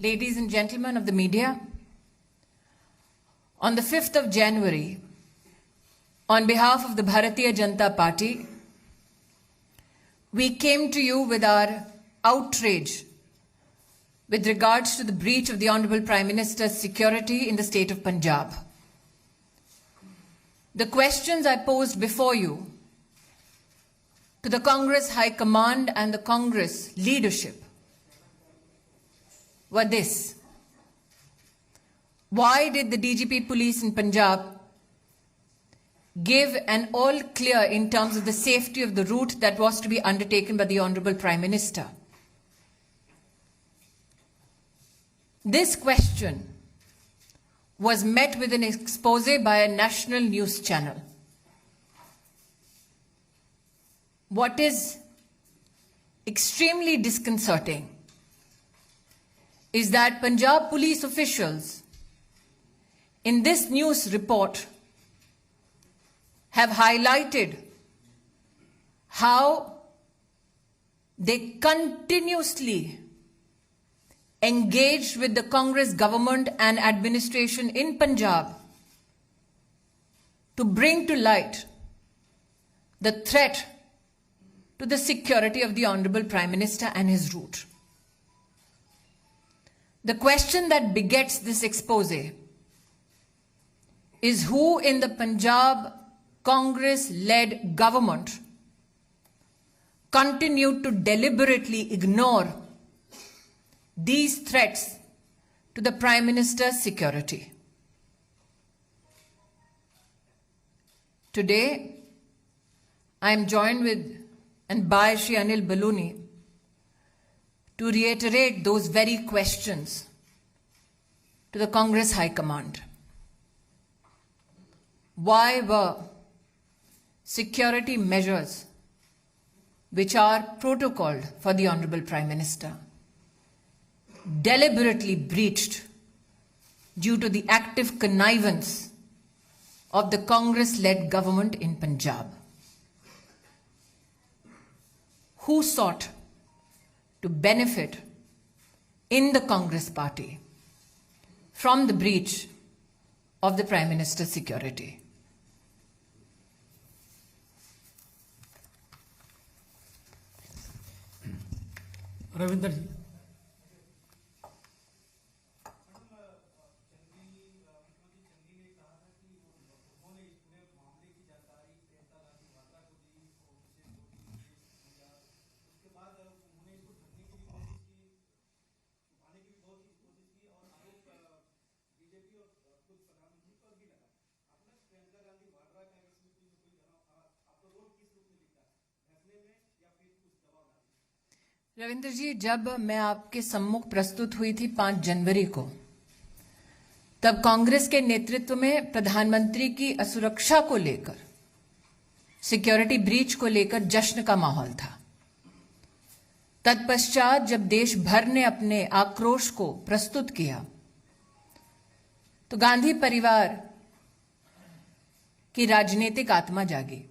ladies and gentlemen of the media, on the 5th of January, on behalf of the Bharatiya Janata Party, we came to you with our outrage with regards to the breach of the Honorable Prime Minister's security in the state of Punjab. The questions I posed before you to the Congress High Command and the Congress leadership were this. Why did the DGP police in Punjab give an all clear in terms of the safety of the route that was to be undertaken by the Honorable Prime Minister? This question was met with an expose by a national news channel. What is extremely disconcerting is that Punjab police officials in this news report have highlighted how they continuously engaged with the Congress government and administration in Punjab to bring to light the threat to the security of the Honorable Prime Minister and his route. The question that begets this expose is who in the Punjab Congress-led government continued to deliberately ignore these threats to the Prime Minister's security. Today, I am joined with and by Shri Anil Baluni to reiterate those very questions to the Congress High Command. Why were security measures which are protocoled for the Honorable Prime Minister deliberately breached due to the active connivance of the Congress-led government in Punjab? Who sought to benefit in the Congress party from the breach of the Prime Minister's security? Ravinder जी रविंद्र जी, जब मैं आपके सम्मुख प्रस्तुत हुई थी 5 जनवरी को, तब कांग्रेस के नेतृत्व में प्रधानमंत्री की असुरक्षा को लेकर, सिक्योरिटी ब्रीच को लेकर जश्न का माहौल था। तत्पश्चात जब देश भर ने अपने आक्रोश को प्रस्तुत किया, तो गांधी परिवार की राजनीतिक आत्मा जागी।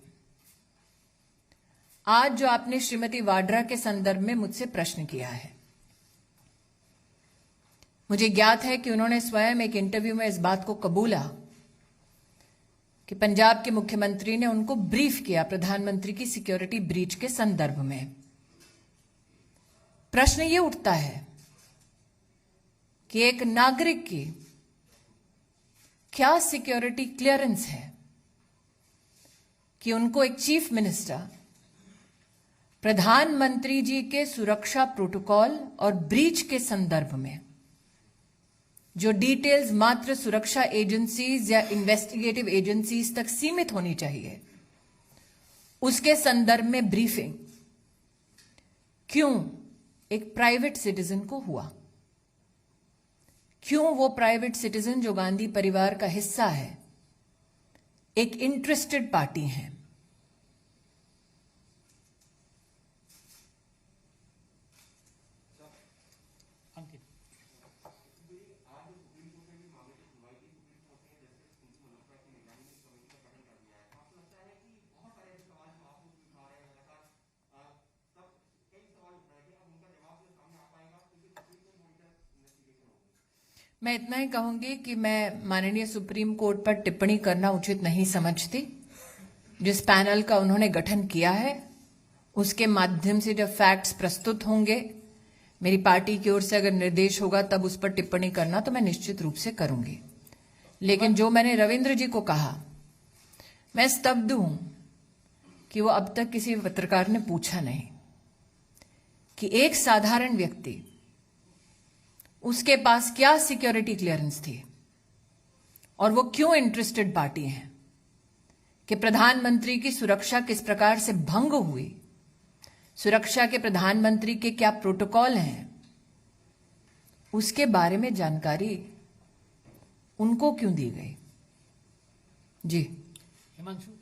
आज जो आपने श्रीमती वाड्रा के संदर्भ में मुझसे प्रश्न किया है, मुझे ज्ञात है कि उन्होंने स्वयं एक इंटरव्यू में इस बात को कबूला कि पंजाब के मुख्यमंत्री ने उनको ब्रीफ किया प्रधानमंत्री की सिक्योरिटी ब्रीच के संदर्भ में। प्रश्न ये उठता है कि एक नागरिक की क्या सिक्योरिटी क्लियरेंस है कि उनको एक चीफ मिनिस्टर प्रधानमंत्री जी के सुरक्षा प्रोटोकॉल और ब्रीच के संदर्भ में जो डिटेल्स मात्र सुरक्षा एजेंसीज या इन्वेस्टिगेटिव एजेंसीज तक सीमित होनी चाहिए, उसके संदर्भ में ब्रीफिंग क्यों एक प्राइवेट सिटीजन को हुआ? क्यों वो प्राइवेट सिटीजन जो गांधी परिवार का हिस्सा है, एक इंटरेस्टेड पार्टी है, मैं इतना ही कहूंगी कि मैं माननीय सुप्रीम कोर्ट पर टिप्पणी करना उचित नहीं समझती। जिस पैनल का उन्होंने गठन किया है उसके माध्यम से जब फैक्ट्स प्रस्तुत होंगे, मेरी पार्टी की ओर से अगर निर्देश होगा तब उस पर टिप्पणी करना तो मैं निश्चित रूप से करूंगी। लेकिन जो मैंने रविंद्र जी को कहा, मैं स्तब्ध हूं कि वो अब तक किसी पत्रकार ने पूछा नहीं कि एक साधारण व्यक्ति, उसके पास क्या सिक्योरिटी क्लियरेंस थी और वो क्यों इंटरेस्टेड पार्टी है कि प्रधानमंत्री की सुरक्षा किस प्रकार से भंग हुई, सुरक्षा के प्रधानमंत्री के क्या प्रोटोकॉल हैं, उसके बारे में जानकारी उनको क्यों दी गई। जी हिमांशु।